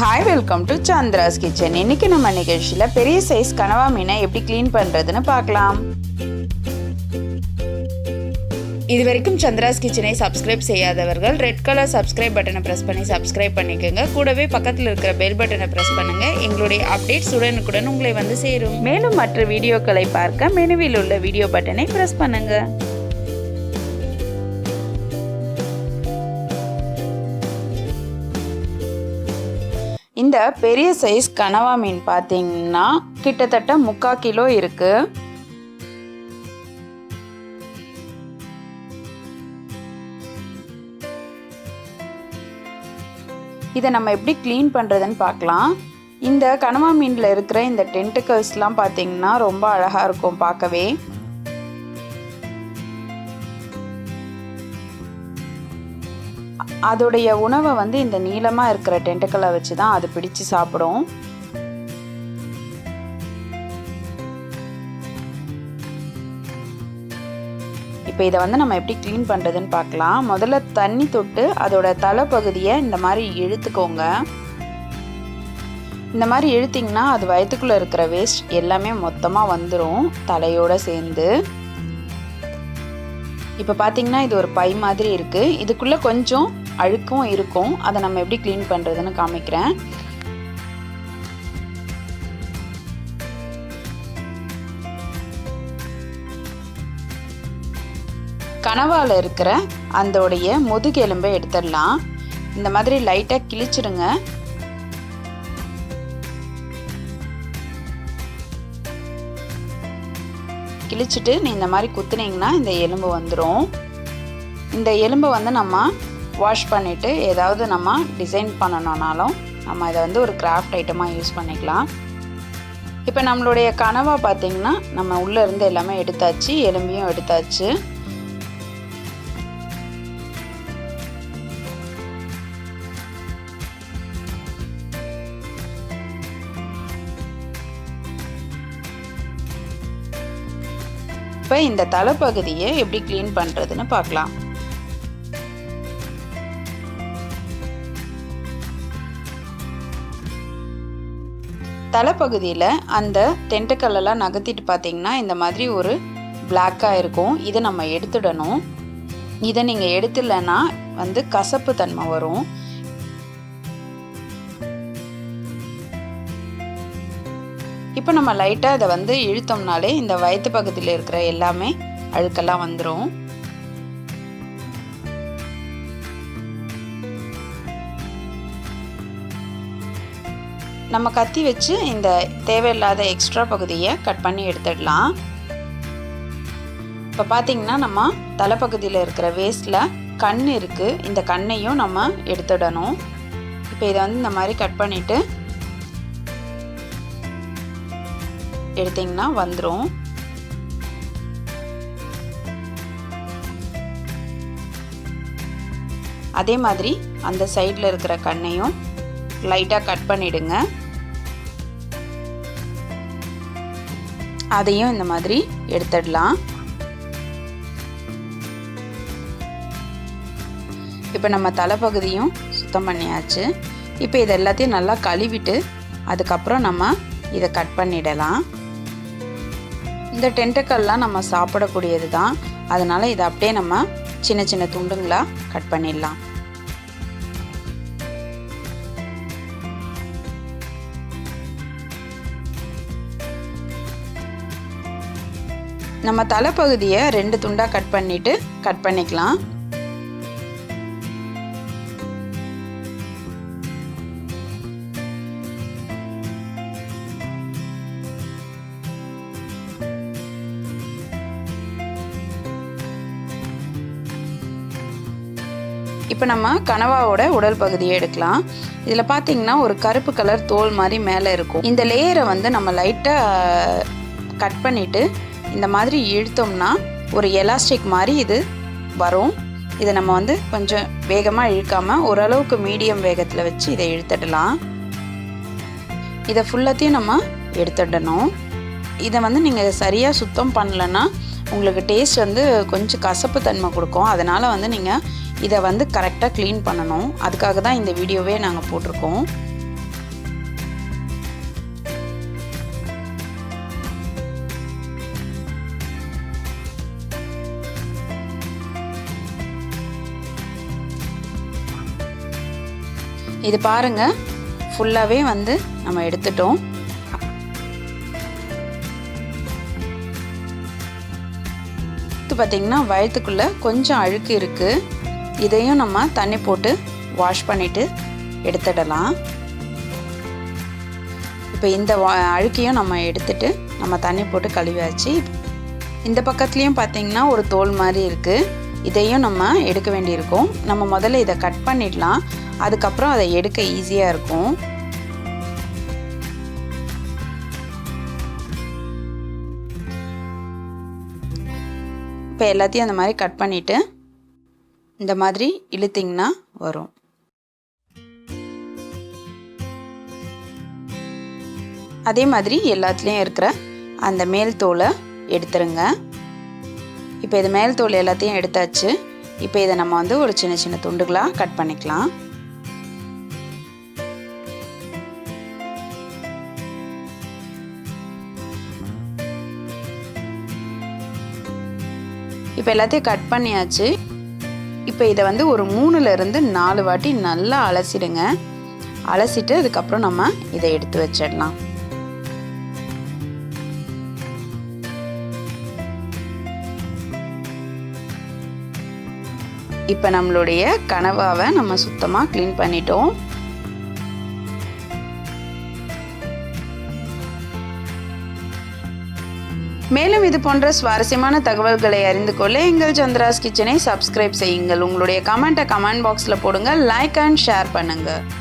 Hi, welcome to Chandra's Kitchen. இன்னைக்கு நம்ம நிகழ்ச்சியில பெரிய சைஸ் கனவா மீனை எப்படி க்ளீன் பண்றதுன்னு பார்க்கலாம். இதுவரைக்கும் சந்திராஸ் கிச்சனை சப்ஸ்கிரைப் செய்யாதவர்கள் ரெட் கலர் சப்ஸ்கிரைப் பட்டனை பிரஸ் பண்ணி சப்ஸ்கிரைப் பண்ணிக்கோங்க. கூடவே பக்கத்தில் இருக்கிற பெல் பட்டனை பிரஸ் பண்ணுங்க. எங்களுடைய அப்டேட்ஸ் உடனுக்குடன் உங்களை வந்து சேரும். மேலும் மற்ற வீடியோக்களை பார்க்க மெனுவில் உள்ள வீடியோ பட்டனை பிரஸ் பண்ணுங்க. இந்த பெரிய சைஸ் கனவா மீன் பார்த்தீங்கன்னா கிட்டத்தட்ட 3/4 கிலோ இருக்கு. இதை நம்ம எப்படி க்ளீன் பண்ணுறதுன்னு பார்க்கலாம். இந்த கனவா மீனில் இருக்கிற இந்த டென்டிகல்ஸ்லாம் பார்த்தீங்கன்னா ரொம்ப அழகாக இருக்கும் பார்க்கவே. அதோடைய உணவை வந்து இந்த நீளமாக இருக்கிற டென்டிக்கலை வச்சு தான் அது பிடிச்சு சாப்பிடும். இப்போ இதை வந்து நம்ம எப்படி க்ளீன் பண்ணுறதுன்னு பார்க்கலாம். முதல்ல தண்ணி தொட்டு அதோட தலைப்பகுதியை இந்த மாதிரி இழுத்துக்கோங்க. இந்த மாதிரி இழுத்திங்கன்னா அது வயிற்றுக்குள்ளே இருக்கிற வேஸ்ட் எல்லாமே மொத்தமாக வந்துடும் தலையோடு சேர்ந்து. இப்போ பார்த்தீங்கன்னா இது ஒரு பை மாதிரி இருக்குது. இதுக்குள்ளே கொஞ்சம் அழுக்கும் இருக்கும். அதை நம்ம எப்படி க்ளீன் பண்ணுறதுன்னு காமிக்கிறேன். கனவாவில் இருக்கிற அதோடைய முதுகெலும்பை எடுத்துடலாம். இந்த மாதிரி லைட்டாக கிழிச்சிடுங்க. கிழிச்சிட்டு இந்த மாதிரி குத்துனீங்கன்னா இந்த எலும்பு வந்துடும். இந்த எலும்பை வந்து நம்ம வாஷ் பண்ணிவிட்டு ஏதாவது நம்ம டிசைன் பண்ணணுன்னாலும் நம்ம இதை வந்து ஒரு கிராஃப்ட் ஐட்டமாக யூஸ் பண்ணிக்கலாம். இப்போ நம்மளுடைய கனவா பார்த்திங்கன்னா நம்ம உள்ளே இருந்து எல்லாமே எடுத்தாச்சு, எலும்பையும் எடுத்தாச்சு. இப்போ இந்த தலைப்பகுதியை எப்படி க்ளீன் பண்ணுறதுன்னு பார்க்கலாம். தலைப்பகுதியில் அந்த டென்டிக்கலெல்லாம் நகர்த்திட்டு பார்த்தீங்கன்னா இந்த மாதிரி ஒரு பிளாக்காக இருக்கும். இதை நம்ம எடுத்துடணும். இதை நீங்கள் எடுத்துலன்னா வந்து கசப்பு தன்மை வரும். இப்போ நம்ம லைட்டாக இதை வந்து இழுத்தோம்னாலே இந்த வயிற்று பகுதியில் இருக்கிற எல்லாமே அழுக்கெல்லாம் வந்துடும். நம்ம கத்தி வச்சு இந்த தேவையில்லாத எக்ஸ்ட்ரா பகுதியை கட் பண்ணி எடுத்துடலாம். இப்போ பார்த்தீங்கன்னா நம்ம தலைப்பகுதியில் இருக்கிற வேஸ்ட்டில் கண் இருக்குது. இந்த கண்ணையும் நம்ம எடுத்துடணும். இப்போ இதை வந்து இந்த மாதிரி கட் பண்ணிவிட்டு எடுத்திங்கன்னா வந்துடும். அதே மாதிரி அந்த சைடில் இருக்கிற கண்ணையும் லைட்டாக கட் பண்ணிவிடுங்க. அதையும் இந்த மாதிரி எடுத்துடலாம். இப்போ நம்ம தலைப்பகுதியும் சுத்தம் பண்ணியாச்சு. இப்போ இது எல்லாத்தையும் நல்லா கழுவிட்டு அதுக்கப்புறம் நம்ம இதை கட் பண்ணிடலாம். இந்த டென்டிக்கல்லாம் நம்ம சாப்பிடக்கூடியது தான். அதனால் இதை அப்படியே நம்ம சின்ன சின்ன துண்டுங்களாக கட் பண்ணிடலாம். நம்ம தலைப்பகுதியை 2 துண்டாக கட் பண்ணிக்கலாம். இப்போ நம்ம கனவாவோட உடல் பகுதியை எடுக்கலாம். இதில் பார்த்தீங்கன்னா ஒரு கருப்பு கலர் தோல் மாதிரி மேலே இருக்கும். இந்த லேயரை வந்து நம்ம லைட்டாக கட் பண்ணிவிட்டு இந்த மாதிரி இழுத்தோம்னா ஒரு எலாஸ்டிக் மாதிரி இது வரும். இதை நம்ம வந்து கொஞ்சம் வேகமாக இழுக்காமல் ஓரளவுக்கு மீடியம் வேகத்தில் வச்சு இதை இழுத்துடலாம். இதை ஃபுல்லாத்தையும் நம்ம எடுத்துடணும். இதை வந்து நீங்கள் சரியாக சுத்தம் பண்ணலைன்னா உங்களுக்கு டேஸ்ட் வந்து கொஞ்சம் கசப்பு தன்மை கொடுக்கும். அதனால் வந்து நீங்கள் இதை வந்து கரெக்டாக க்ளீன் பண்ணணும். அதுக்காக தான் இந்த வீடியோவே நாங்கள் போட்டிருக்கோம். இது பாருங்கள், ஃபுல்லாகவே வந்து நம்ம எடுத்துட்டோம். பார்த்திங்கன்னா வயிற்றுக்குள்ளே கொஞ்சம் அழுக்கு இருக்குது. இதையும் நம்ம தண்ணி போட்டு வாஷ் பண்ணிவிட்டு எடுத்துடலாம். இப்போ இந்த அழுக்கையும் நம்ம எடுத்துட்டு நம்ம தண்ணி போட்டு கழுவியாச்சு. இந்த பக்கத்துலேயும் பார்த்திங்கன்னா ஒரு தோல் மாதிரி இருக்குது. இதையும் நம்ம எடுக்க வேண்டியிருக்கும். நம்ம முதல்ல இதை கட் பண்ணிடலாம், அதுக்கப்புறம் அதை எடுக்க ஈஸியாக இருக்கும். இப்போ எல்லாத்தையும் அந்த மாதிரி கட் பண்ணிவிட்டு இந்த மாதிரி இழுத்திங்கன்னா வரும். அதே மாதிரி எல்லாத்துலேயும் இருக்கிற அந்த மேல் தோலை எடுத்துருங்க. இப்போ இது மேல் தோல் எல்லாத்தையும் எடுத்தாச்சு. இப்போ இதை நம்ம வந்து ஒரு சின்ன சின்ன துண்டுகளாக கட் பண்ணிக்கலாம். இப்போ எல்லாத்தையும் கட் பண்ணியாச்சு. இப்போ இதை வந்து ஒரு 3லேருந்து 4 வாட்டி நல்லா அலசிடுங்க. அலசிட்டு அதுக்கப்புறம் நம்ம இதை எடுத்து வச்சிடலாம். இப்போ நம்மளுடைய கனவாவை நம்ம சுத்தமாக க்ளீன் பண்ணிட்டோம். மேலும் இது போன்ற சுவாரஸ்யமான தகவல்களை அறிந்து கொள்ள எங்கள் சந்திராஸ் கிச்சனை சப்ஸ்கிரைப் செய்யுங்கள். உங்களுடைய கமெண்ட்டை கமெண்ட் பாக்ஸில் போடுங்க. லைக் அண்ட் ஷேர் பண்ணுங்கள்.